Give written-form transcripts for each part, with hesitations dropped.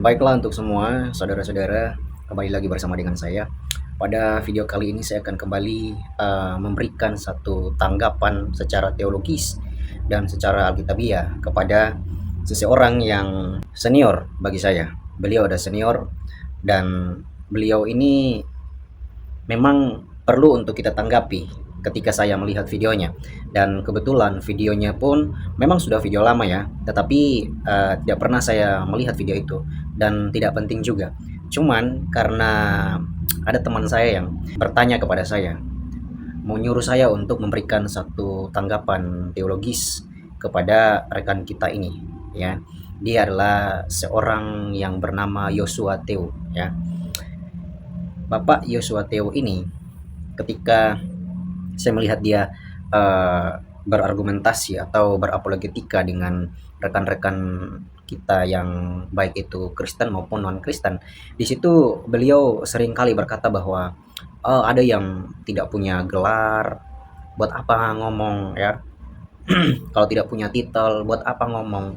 Baiklah untuk semua saudara-saudara, kembali lagi bersama dengan saya. Pada video kali ini saya akan kembali memberikan satu tanggapan secara teologis dan secara alkitabiah kepada seseorang yang senior bagi saya. Beliau ada senior dan beliau ini memang perlu untuk kita tanggapi ketika saya melihat videonya. Dan kebetulan videonya pun memang sudah video lama ya, tetapi tidak pernah saya melihat video itu dan tidak penting juga. Cuman karena ada teman saya yang bertanya kepada saya, mau nyuruh saya untuk memberikan satu tanggapan teologis kepada rekan kita ini ya. Dia adalah seorang yang bernama Yosua Teo ya. Bapak Yosua Teo ini ketika saya melihat dia berargumentasi atau berapologetika dengan rekan-rekan kita yang baik itu Kristen maupun non-Kristen. Di situ beliau sering kali berkata bahwa ada yang tidak punya gelar, buat apa ngomong ya? Kalau tidak punya titel, buat apa ngomong?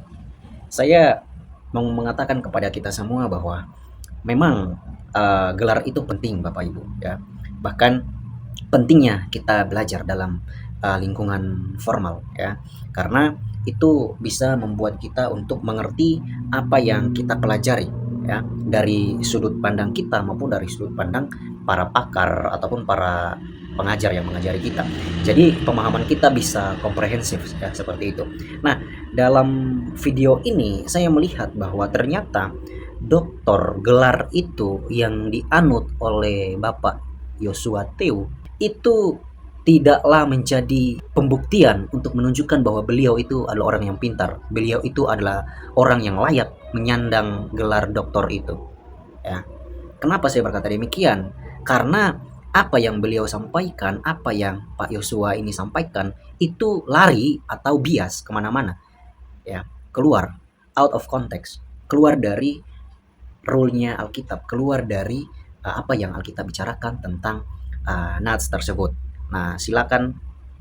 Saya mau mengatakan kepada kita semua bahwa memang gelar itu penting Bapak Ibu ya. Bahkan pentingnya kita belajar dalam lingkungan formal ya, karena itu bisa membuat kita untuk mengerti apa yang kita pelajari ya, dari sudut pandang kita maupun dari sudut pandang para pakar ataupun para pengajar yang mengajari kita. Jadi pemahaman kita bisa komprehensif ya, seperti itu. Nah, dalam video ini saya melihat bahwa ternyata doktor gelar itu yang dianut oleh Bapak Yosua Teo itu tidaklah menjadi pembuktian untuk menunjukkan bahwa beliau itu adalah orang yang pintar. Beliau itu adalah orang yang layak menyandang gelar doktor itu. Ya. Kenapa saya berkata demikian? Karena apa yang beliau sampaikan, apa yang Pak Yosua ini sampaikan, itu lari atau bias kemana-mana. Ya, keluar, out of context, keluar dari rule-nya Alkitab, keluar dari apa yang Alkitab bicarakan tentang nats tersebut. Nah, silakan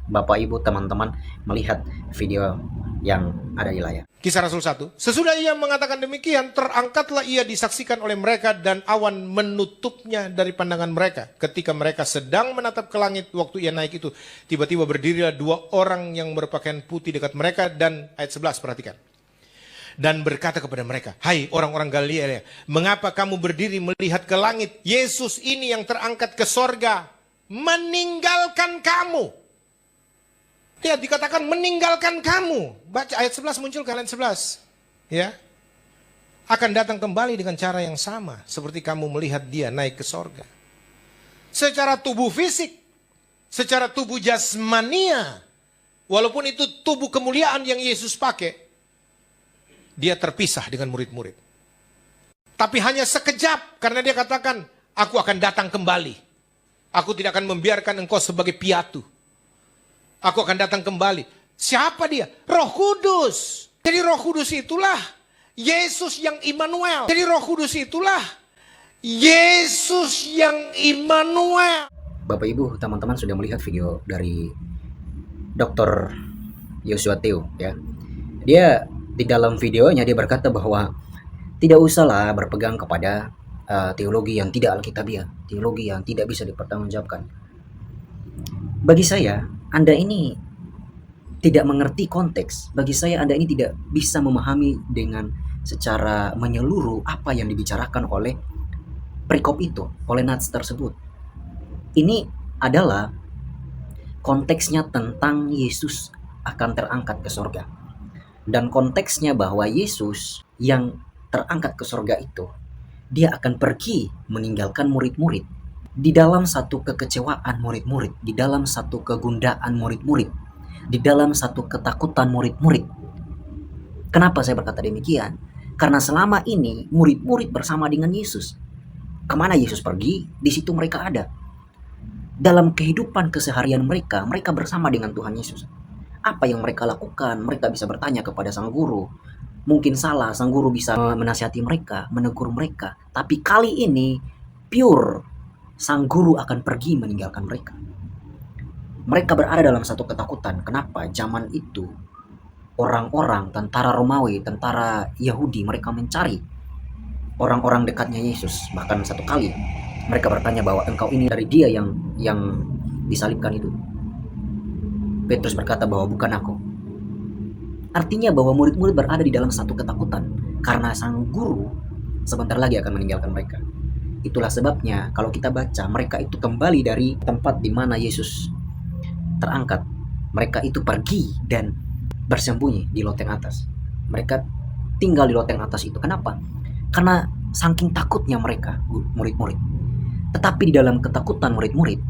Bapak Ibu teman-teman melihat video yang ada di layar. Kisah Rasul 1. Sesudah ia mengatakan demikian, terangkatlah ia disaksikan oleh mereka dan awan menutupnya dari pandangan mereka. Ketika mereka sedang menatap ke langit waktu ia naik itu, tiba-tiba berdirilah dua orang yang berpakaian putih dekat mereka dan ayat 11 perhatikan. Dan berkata kepada mereka, hai orang-orang Galilea, mengapa kamu berdiri melihat ke langit? Yesus ini yang terangkat ke sorga meninggalkan kamu. Ya, dikatakan meninggalkan kamu. Baca ayat 11, muncul ke ayat 11. Ya. Akan datang kembali dengan cara yang sama seperti kamu melihat dia naik ke sorga. Secara tubuh fisik, secara tubuh jasmania, walaupun itu tubuh kemuliaan yang Yesus pakai, dia terpisah dengan murid-murid. Tapi hanya sekejap, karena dia katakan, aku akan datang kembali. Aku tidak akan membiarkan engkau sebagai piatu. Aku akan datang kembali. Siapa dia? Roh Kudus. Jadi Roh Kudus itulah Yesus yang Immanuel. Jadi Roh Kudus itulah Yesus yang Immanuel. Bapak Ibu, teman-teman sudah melihat video dari Dr. Yosua Teo ya. Dia di dalam videonya dia berkata bahwa tidak usahlah berpegang kepada teologi yang tidak alkitabiah, teologi yang tidak bisa dipertanggungjawabkan. Bagi saya, Anda ini tidak mengerti konteks. Bagi saya, Anda ini tidak bisa memahami dengan secara menyeluruh apa yang dibicarakan oleh perikop itu, oleh nats tersebut. Ini adalah konteksnya tentang Yesus akan terangkat ke sorga. Dan konteksnya bahwa Yesus yang terangkat ke sorga itu, dia akan pergi meninggalkan murid-murid. Di dalam satu kekecewaan murid-murid, di dalam satu kegundaan murid-murid, di dalam satu ketakutan murid-murid. Kenapa saya berkata demikian? Karena selama ini murid-murid bersama dengan Yesus. Kemana Yesus pergi, di situ mereka ada. Dalam kehidupan keseharian mereka, mereka bersama dengan Tuhan Yesus. Apa yang mereka lakukan, mereka bisa bertanya kepada sang guru. Mungkin salah, sang guru bisa menasihati mereka, menegur mereka. Tapi kali ini, pure, sang guru akan pergi meninggalkan mereka. Mereka berada dalam satu ketakutan. Kenapa? Zaman itu, orang-orang, tentara Romawi, tentara Yahudi, mereka mencari orang-orang dekatnya Yesus. Bahkan satu kali mereka bertanya bahwa engkau ini dari dia yang disalibkan itu. Petrus berkata bahwa bukan aku. Artinya bahwa murid-murid berada di dalam satu ketakutan karena sang guru sebentar lagi akan meninggalkan mereka. Itulah sebabnya kalau kita baca, mereka itu kembali dari tempat di mana Yesus terangkat. Mereka itu pergi dan bersembunyi di loteng atas. Mereka tinggal di loteng atas itu. Kenapa? Karena saking takutnya mereka, murid-murid. Tetapi di dalam ketakutan murid-murid,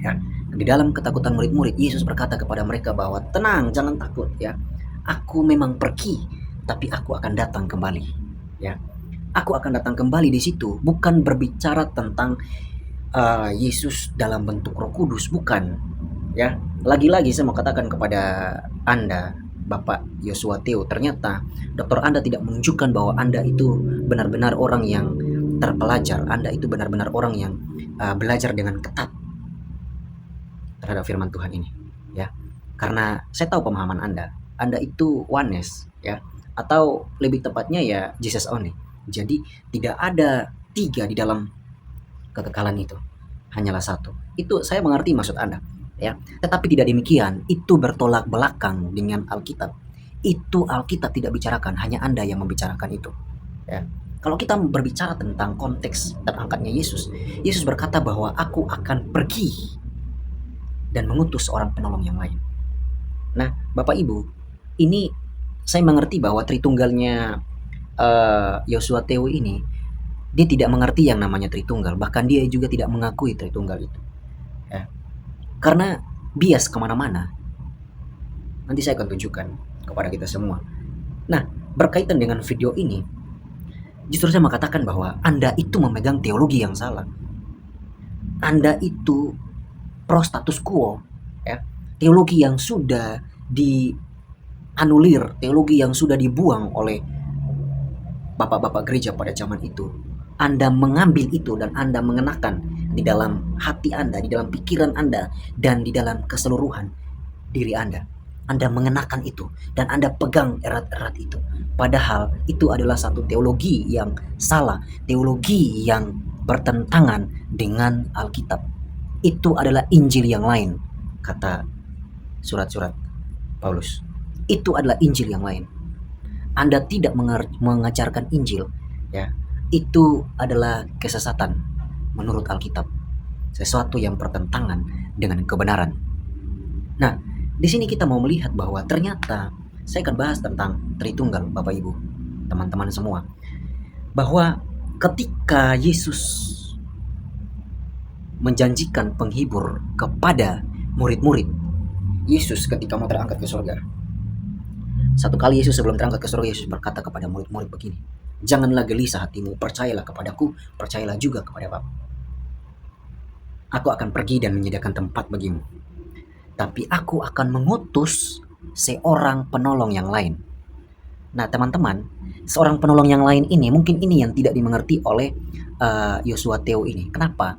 ya, di dalam ketakutan murid-murid, Yesus berkata kepada mereka bahwa tenang, jangan takut, ya. Aku memang pergi, tapi aku akan datang kembali, ya. Aku akan datang kembali. Di situ bukan berbicara tentang Yesus dalam bentuk Roh Kudus, bukan, ya. Lagi-lagi saya mau katakan kepada Anda, Bapak Yosua Theo, ternyata dokter Anda tidak menunjukkan bahwa Anda itu benar-benar orang yang terpelajar. Anda itu benar-benar orang yang belajar dengan ketat terhadap firman Tuhan ini, ya. Karena saya tahu pemahaman Anda itu oneness, ya, atau lebih tepatnya ya Jesus only. Jadi tidak ada tiga di dalam kekekalan itu, hanyalah satu. Itu saya mengerti maksud Anda, ya. Tetapi tidak demikian, itu bertolak belakang dengan Alkitab. Itu Alkitab tidak bicarakan, hanya Anda yang membicarakan itu, ya. Kalau kita berbicara tentang konteks terangkatnya Yesus, Yesus berkata bahwa aku akan pergi dan mengutus seorang penolong yang lain. Nah, Bapak Ibu, ini saya mengerti bahwa Tritunggalnya Yosua Theo ini, dia tidak mengerti yang namanya Tritunggal, bahkan dia juga tidak mengakui Tritunggal itu, ya. Karena bias kemana-mana. Nanti saya akan tunjukkan kepada kita semua. Nah, berkaitan dengan video ini, justru saya mengatakan bahwa Anda itu memegang teologi yang salah. Anda itu pro status quo, ya. Teologi yang sudah dianulir, teologi yang sudah dibuang oleh bapak-bapak gereja pada zaman itu. Anda mengambil itu dan Anda mengenakan di dalam hati Anda, di dalam pikiran Anda, dan di dalam keseluruhan diri Anda. Anda mengenakan itu dan Anda pegang erat-erat itu. Padahal itu adalah satu teologi yang salah, teologi yang bertentangan dengan Alkitab. Itu adalah Injil yang lain, kata surat-surat Paulus. Itu adalah Injil yang lain. Anda tidak mengajarkan Injil, ya. Itu adalah kesesatan menurut Alkitab. Sesuatu yang bertentangan dengan kebenaran. Nah, di sini kita mau melihat bahwa ternyata saya akan bahas tentang Tritunggal, Bapak Ibu, teman-teman semua. Bahwa ketika Yesus menjanjikan penghibur kepada murid-murid, Yesus ketika mau terangkat ke surga, satu kali Yesus sebelum terangkat ke surga, Yesus berkata kepada murid-murid begini, janganlah gelisah hatimu, percayalah kepadaku, percayalah juga kepada Bapa. Aku akan pergi dan menyediakan tempat bagimu, tapi aku akan mengutus seorang penolong yang lain. Nah, teman-teman, seorang penolong yang lain ini, mungkin ini yang tidak dimengerti oleh Yosua Theo ini. Kenapa?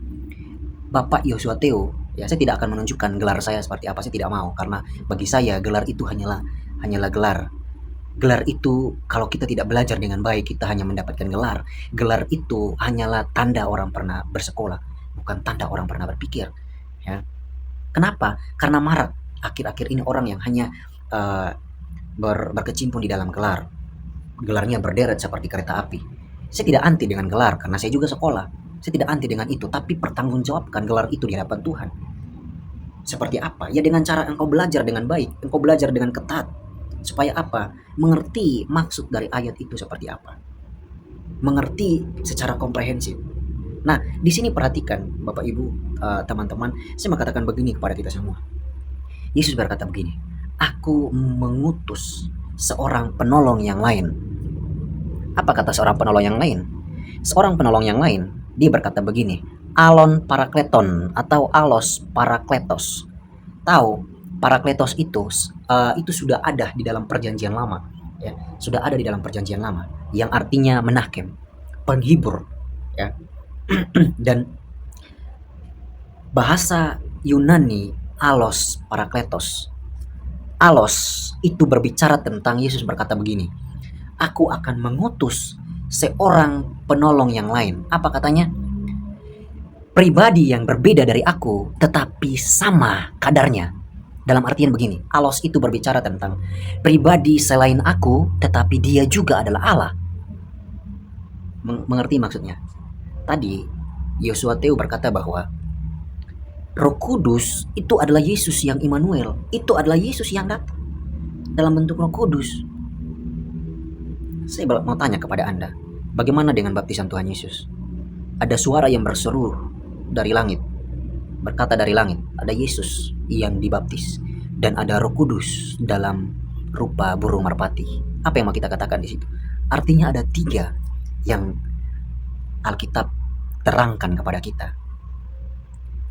Bapak Yosua Theo, ya, saya tidak akan menunjukkan gelar saya seperti apa, saya tidak mau, karena bagi saya gelar itu hanyalah gelar. Gelar itu kalau kita tidak belajar dengan baik, kita hanya mendapatkan gelar. Gelar itu hanyalah tanda orang pernah bersekolah, bukan tanda orang pernah berpikir, ya. Kenapa? Karena marak akhir-akhir ini orang yang hanya berkecimpung di dalam gelar. Gelarnya berderet seperti kereta api. Saya tidak anti dengan gelar karena saya juga sekolah. Saya tidak anti dengan itu, tapi pertanggungjawabkan gelar itu di hadapan Tuhan. Seperti apa? Ya dengan cara engkau belajar dengan baik, engkau belajar dengan ketat. Supaya apa? Mengerti maksud dari ayat itu seperti apa. Mengerti secara komprehensif. Nah, di sini perhatikan Bapak Ibu, teman-teman, saya mengatakan begini kepada kita semua. Yesus berkata begini, aku mengutus seorang penolong yang lain. Apa kata seorang penolong yang lain? Seorang penolong yang lain, dia berkata begini, alon parakleton atau alos parakletos. Tahu, parakletos itu sudah ada di dalam perjanjian lama, ya, sudah ada di dalam perjanjian lama, yang artinya menakem, penghibur, ya. Dan bahasa Yunani alos parakletos. Alos itu berbicara tentang Yesus berkata begini, aku akan mengutus seorang penolong yang lain. Apa katanya? Pribadi yang berbeda dari aku, tetapi sama kadarnya. Dalam artian begini, alos itu berbicara tentang pribadi selain aku, tetapi dia juga adalah Allah. Mengerti maksudnya? Tadi, Yosua Teu berkata bahwa Roh Kudus itu adalah Yesus yang Immanuel. Itu adalah Yesus yang datang dalam bentuk Roh Kudus. Saya mau tanya kepada Anda, bagaimana dengan baptisan Tuhan Yesus? Ada suara yang berseru dari langit, berkata dari langit, ada Yesus yang dibaptis, dan ada Roh Kudus dalam rupa burung merpati. Apa yang mau kita katakan di situ? Artinya ada 3 yang Alkitab terangkan kepada kita.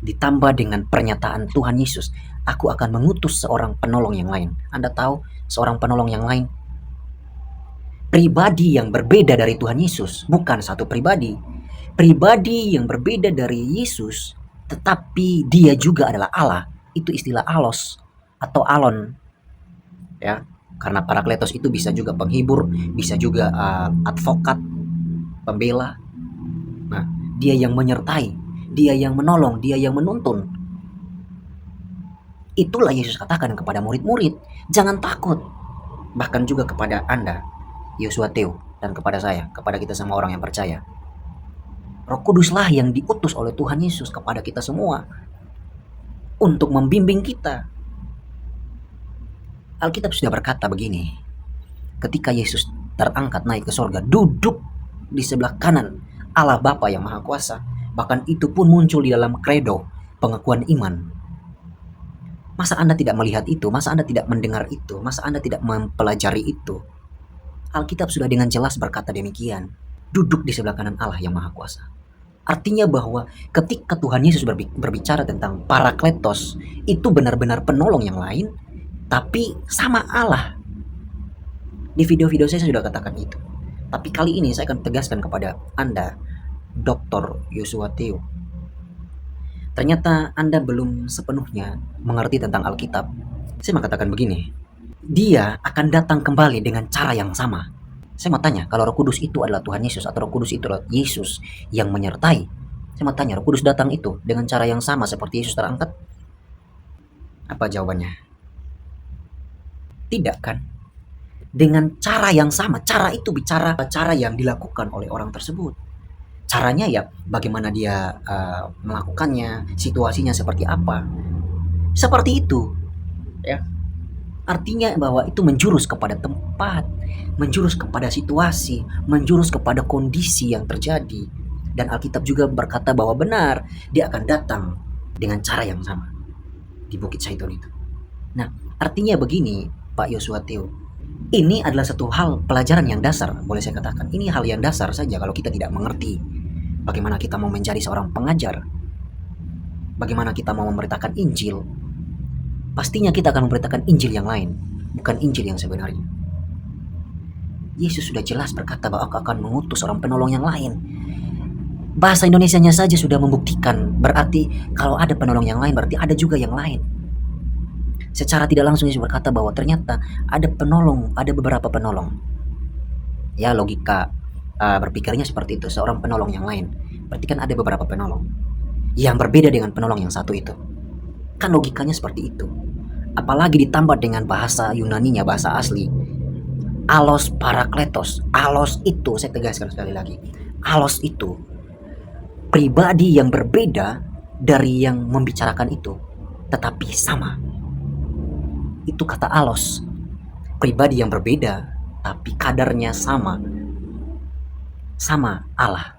Ditambah dengan pernyataan Tuhan Yesus, aku akan mengutus seorang penolong yang lain. Anda tahu seorang penolong yang lain? Pribadi yang berbeda dari Tuhan Yesus, bukan satu pribadi. Pribadi yang berbeda dari Yesus, tetapi dia juga adalah Allah. Itu istilah alos atau alon. Ya, karena Parakletos itu bisa juga penghibur, bisa juga advokat, pembela. Nah, dia yang menyertai, dia yang menolong, dia yang menuntun. Itulah Yesus katakan kepada murid-murid, jangan takut. Bahkan juga kepada Anda, Yosua Teu, dan kepada saya, kepada kita semua orang yang percaya. Roh Kuduslah yang diutus oleh Tuhan Yesus kepada kita semua untuk membimbing kita. Alkitab sudah berkata begini, ketika Yesus terangkat naik ke sorga, duduk di sebelah kanan Allah Bapa yang Maha Kuasa. Bahkan itu pun muncul di dalam kredo pengakuan iman. Masa Anda tidak melihat itu? Masa Anda tidak mendengar itu? Masa Anda tidak mempelajari itu? Alkitab sudah dengan jelas berkata demikian. Duduk di sebelah kanan Allah yang Maha Kuasa. Artinya bahwa ketika Tuhan Yesus berbicara tentang Parakletos, itu benar-benar penolong yang lain, tapi sama Allah. Di video-video saya sudah katakan itu. Tapi kali ini saya akan tegaskan kepada Anda, Dr. Yosua Teu. Ternyata Anda belum sepenuhnya mengerti tentang Alkitab. Saya mau katakan begini, dia akan datang kembali dengan cara yang sama. Saya mau tanya, kalau Roh Kudus itu adalah Tuhan Yesus atau Roh Kudus itu adalah Yesus yang menyertai, saya mau tanya, Roh Kudus datang itu dengan cara yang sama seperti Yesus terangkat? Apa jawabannya? Tidak kan? Dengan cara yang sama. Cara itu bicara cara yang dilakukan oleh orang tersebut. Caranya ya bagaimana dia melakukannya, situasinya seperti apa. Seperti itu. Ya. Artinya bahwa itu menjurus kepada tempat, menjurus kepada situasi, menjurus kepada kondisi yang terjadi. Dan Alkitab juga berkata bahwa benar, dia akan datang dengan cara yang sama di Bukit Zaitun itu. Nah, artinya begini, Pak Yosua Teu. Ini adalah satu hal pelajaran yang dasar, boleh saya katakan. Ini hal yang dasar saja kalau kita tidak mengerti bagaimana kita mau menjadi seorang pengajar, bagaimana kita mau memberitakan Injil. Pastinya kita akan memberitakan Injil yang lain, bukan Injil yang sebenarnya. Yesus sudah jelas berkata bahwa aku akan mengutus orang penolong yang lain. Bahasa Indonesianya saja sudah membuktikan, berarti kalau ada penolong yang lain, berarti ada juga yang lain. Secara tidak langsung Yesus berkata bahwa ternyata ada penolong, ada beberapa penolong. Ya, logika berpikirnya seperti itu, seorang penolong yang lain. Berarti kan ada beberapa penolong yang berbeda dengan penolong yang satu itu. Kan logikanya seperti itu. Apalagi ditambah dengan bahasa Yunaninya, bahasa asli. Alos Parakletos. Alos itu, saya tegaskan sekali lagi. Alos itu pribadi yang berbeda dari yang membicarakan itu, tetapi sama. Itu kata alos. Pribadi yang berbeda, tapi kadarnya sama. Sama Allah.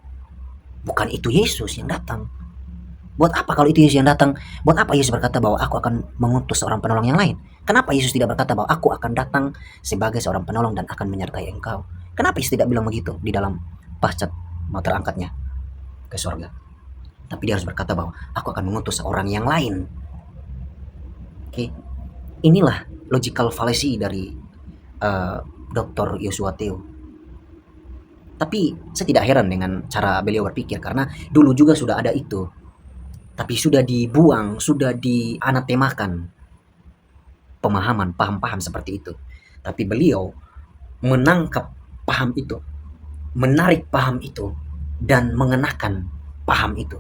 Bukan itu Yesus yang datang. Buat apa kalau itu Yesus yang datang? Buat apa Yesus berkata bahwa aku akan mengutus seorang penolong yang lain? Kenapa Yesus tidak berkata bahwa aku akan datang sebagai seorang penolong dan akan menyertai engkau? Kenapa Yesus tidak bilang begitu di dalam pasca mau terangkatnya ke surga? Tapi dia harus berkata bahwa aku akan mengutus seorang yang lain. Oke. Inilah logical fallacy dari Dr. Yosua Teu. Tapi saya tidak heran dengan cara beliau berpikir, karena dulu juga sudah ada itu. Tapi sudah dibuang, sudah dianatemakan paham-paham seperti itu. Tapi beliau menangkap paham itu. menarik paham itu dan mengenakan paham itu,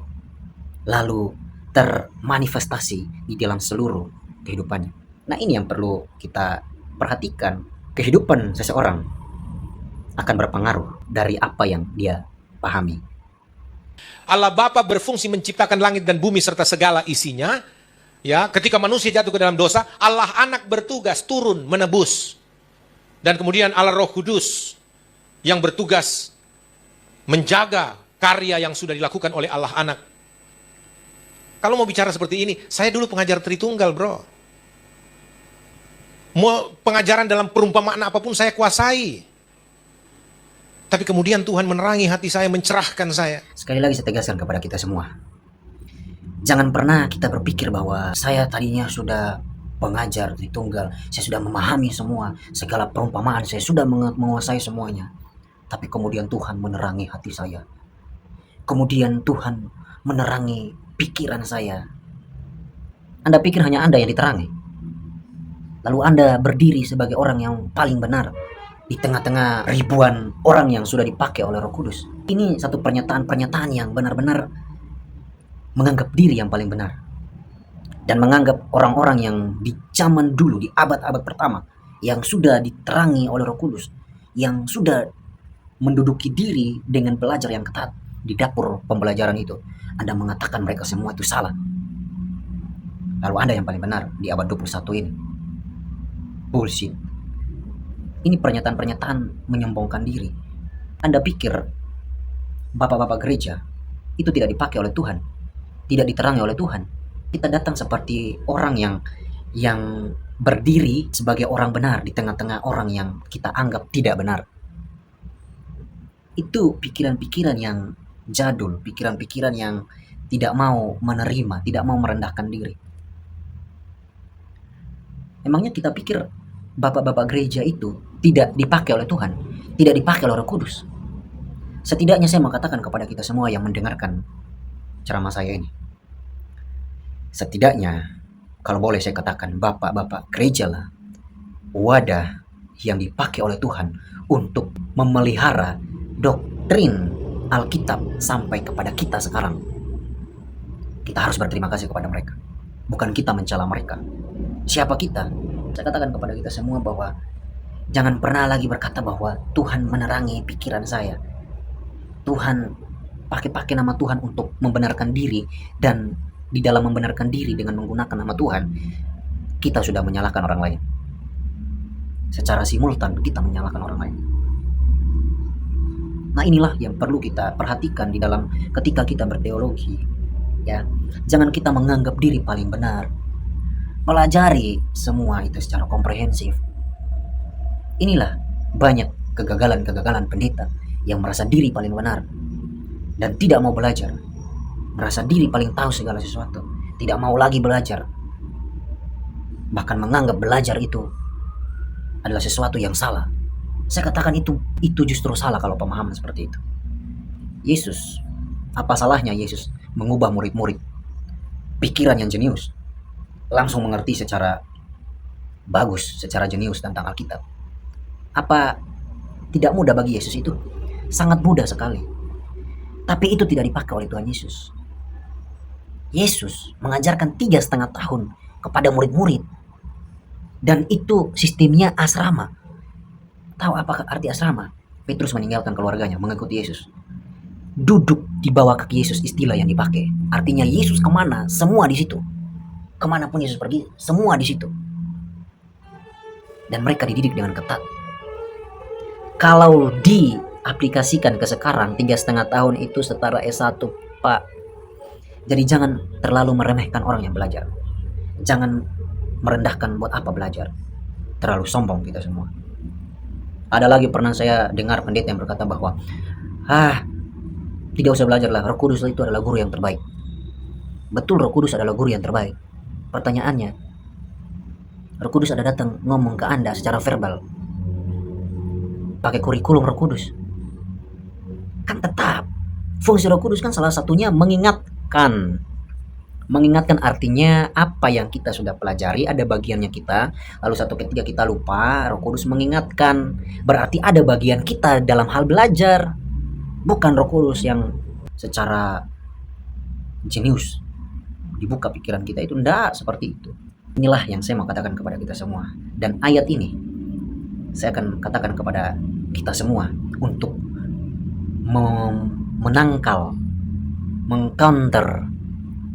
lalu termanifestasi di dalam seluruh kehidupannya. Nah, ini yang perlu kita perhatikan. Kehidupan seseorang akan berpengaruh dari apa yang dia pahami. Allah Bapa berfungsi menciptakan langit dan bumi serta segala isinya. Ya, ketika manusia jatuh ke dalam dosa, Allah Anak bertugas turun menebus. Dan kemudian Allah Roh Kudus yang bertugas menjaga karya yang sudah dilakukan oleh Allah Anak. Kalau mau bicara seperti ini, saya dulu pengajar Tritunggal, bro. Mau pengajaran dalam perumpamaan apapun saya kuasai. Tapi kemudian Tuhan menerangi hati saya, mencerahkan saya. Sekali lagi saya tegaskan kepada kita semua. Jangan pernah kita berpikir bahwa saya tadinya sudah pengajar Tritunggal, saya sudah memahami semua, segala perumpamaan, saya sudah menguasai semuanya. Tapi kemudian Tuhan menerangi hati saya. Kemudian Tuhan menerangi pikiran saya. Anda pikir hanya Anda yang diterangi? Lalu Anda berdiri sebagai orang yang paling benar di tengah-tengah ribuan orang yang sudah dipakai oleh Roh Kudus. Ini satu pernyataan yang benar-benar menganggap diri yang paling benar. Dan menganggap orang-orang yang di zaman dulu, di abad-abad pertama, yang sudah diterangi oleh Roh Kudus, yang sudah menduduki diri dengan belajar yang ketat di dapur pembelajaran itu, Anda mengatakan mereka semua itu salah. Lalu Anda yang paling benar di abad 21 ini. Bullshit. Ini pernyataan-pernyataan menyombongkan diri. Anda pikir bapak-bapak gereja itu tidak dipakai oleh Tuhan, tidak diterangi oleh Tuhan? Kita datang seperti orang yang berdiri sebagai orang benar di tengah-tengah orang yang kita anggap tidak benar. Itu pikiran-pikiran yang jadul, pikiran-pikiran yang tidak mau menerima, tidak mau merendahkan diri. Emangnya kita pikir bapak-bapak gereja itu tidak dipakai oleh Tuhan, tidak dipakai oleh Roh Kudus? Setidaknya saya mau katakan kepada kita semua yang mendengarkan ceramah saya ini. Setidaknya, kalau boleh saya katakan, bapak-bapak gereja lah wadah yang dipakai oleh Tuhan untuk memelihara doktrin Alkitab sampai kepada kita sekarang. Kita harus berterima kasih kepada mereka. Bukan kita mencela mereka. Siapa kita? Saya katakan kepada kita semua bahwa jangan pernah lagi berkata bahwa Tuhan menerangi pikiran saya. Tuhan pakai nama Tuhan untuk membenarkan diri, dan di dalam membenarkan diri dengan menggunakan nama Tuhan, kita sudah menyalahkan orang lain. Secara simultan kita menyalahkan orang lain. Nah, inilah yang perlu kita perhatikan di dalam ketika kita berteologi. Ya, jangan kita menganggap diri paling benar. Pelajari semua itu secara komprehensif. Inilah banyak kegagalan-kegagalan pendeta yang merasa diri paling benar dan tidak mau belajar. Merasa diri paling tahu segala sesuatu, tidak mau lagi belajar. Bahkan menganggap belajar itu adalah sesuatu yang salah. Saya katakan itu justru salah kalau pemahaman seperti itu. Yesus, apa salahnya Yesus mengubah murid-murid pikiran yang jenius, langsung mengerti secara bagus, secara jenius tentang Alkitab? Apa tidak mudah bagi Yesus itu? Sangat mudah sekali. Tapi itu tidak dipakai oleh Tuhan Yesus. Yesus mengajarkan 3,5 tahun kepada murid-murid. Dan itu sistemnya asrama. Tahu apa arti asrama? Petrus meninggalkan keluarganya, mengikuti Yesus. Duduk di bawah kaki Yesus, istilah yang dipakai. Artinya Yesus kemana, semua di situ. Kemanapun Yesus pergi, semua di situ. Dan mereka dididik dengan ketat. Kalau diaplikasikan ke sekarang, 3,5 tahun itu setara S1, Pak. Jadi jangan terlalu meremehkan orang yang belajar. Jangan merendahkan buat apa belajar. Terlalu sombong kita semua. Ada lagi pernah saya dengar pendeta yang berkata bahwa tidak usah belajar lah, Roh Kudus itu adalah guru yang terbaik. Betul, Roh Kudus adalah guru yang terbaik. Pertanyaannya, Roh Kudus ada datang ngomong ke Anda secara verbal pakai kurikulum Roh Kudus? Kan tetap fungsi Roh Kudus kan salah satunya mengingatkan. Mengingatkan artinya apa yang kita sudah pelajari, ada bagiannya kita, lalu satu ketika kita lupa, Roh Kudus mengingatkan. Berarti ada bagian kita dalam hal belajar. bukan Roh Kudus yang secara jenius dibuka pikiran kita, itu enggak seperti itu. Inilah yang saya mau katakan kepada kita semua. Dan ayat ini saya akan katakan kepada kita semua untuk menangkal, mengcounter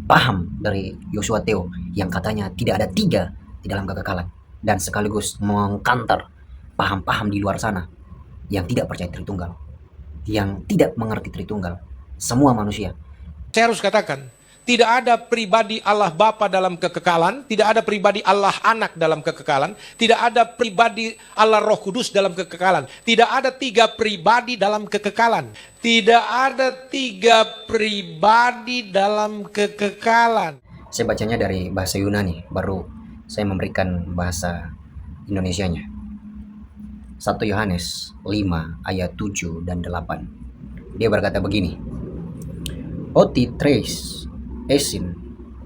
paham dari Yosua Theo yang katanya tidak ada tiga di dalam kekekalan, dan sekaligus mengcounter paham-paham di luar sana yang tidak percaya Tritunggal, yang tidak mengerti Tritunggal, semua manusia. Saya harus katakan, tidak ada pribadi Allah Bapa dalam kekekalan, tidak ada pribadi Allah Anak dalam kekekalan, tidak ada pribadi Allah Roh Kudus dalam kekekalan, tidak ada tiga pribadi dalam kekekalan, tidak ada tiga pribadi dalam kekekalan. Saya bacanya dari bahasa Yunani, baru saya memberikan bahasa Indonesianya. 1 Yohanes 5 ayat 7 dan 8. Dia berkata begini, Oti tres esin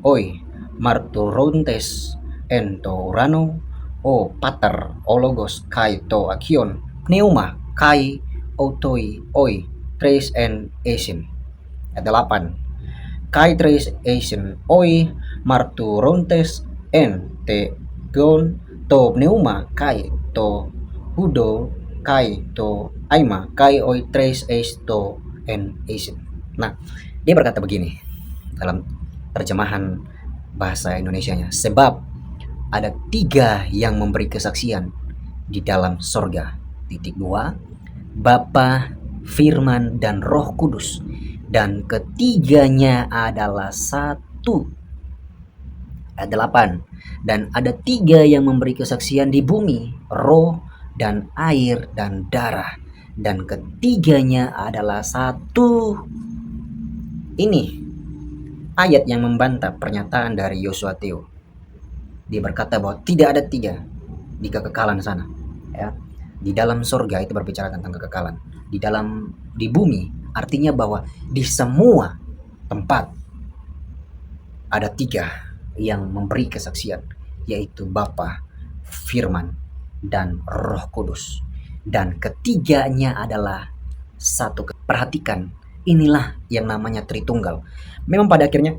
oi marturontes ento urano o pater ologos kai to akion pneuma kai otoi oi tres en esin. Ayat 8. Kai tres esin oi marturontes en te gon to pneuma kai to hudo kai to aima kai oi tres es to en esin. Nah, dia berkata begini dalam terjemahan bahasa Indonesianya, sebab ada tiga yang memberi kesaksian di dalam sorga, titik 2, Bapa, Firman, dan Roh Kudus, dan ketiganya adalah satu. Ayat 8. Dan ada tiga yang memberi kesaksian di bumi, roh dan air dan darah, dan ketiganya adalah satu. Ini ayat yang membantah pernyataan dari Yosua Theo. Dia berkata bahwa tidak ada tiga di kekekalan sana, ya. Di dalam surga itu berbicara tentang kekekalan. Di bumi artinya bahwa di semua tempat ada tiga yang memberi kesaksian, yaitu Bapa, Firman, dan Roh Kudus. Dan ketiganya adalah satu. Perhatikan, inilah yang namanya Tritunggal. Memang pada akhirnya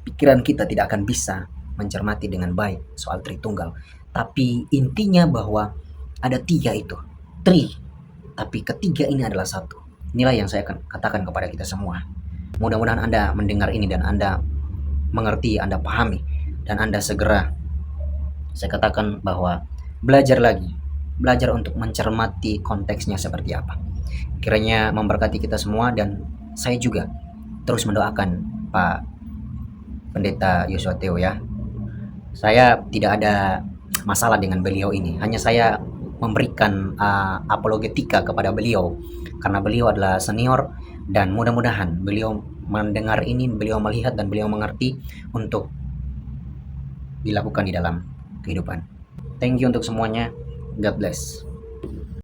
pikiran kita tidak akan bisa mencermati dengan baik soal Tritunggal, tapi intinya bahwa ada tiga itu, tapi ketiga ini adalah satu. Inilah yang saya akan katakan kepada kita semua. Mudah-mudahan Anda mendengar ini dan Anda mengerti, Anda pahami, dan Anda segera, saya katakan bahwa belajar lagi, belajar untuk mencermati konteksnya seperti apa. Kiranya memberkati kita semua, dan saya juga terus mendoakan Pak Pendeta Yosua Theo, ya. Saya tidak ada masalah dengan beliau ini, hanya saya memberikan apologetika kepada beliau karena beliau adalah senior, dan mudah-mudahan beliau mendengar ini, beliau melihat dan beliau mengerti untuk dilakukan di dalam kehidupan. Thank you untuk semuanya. God bless.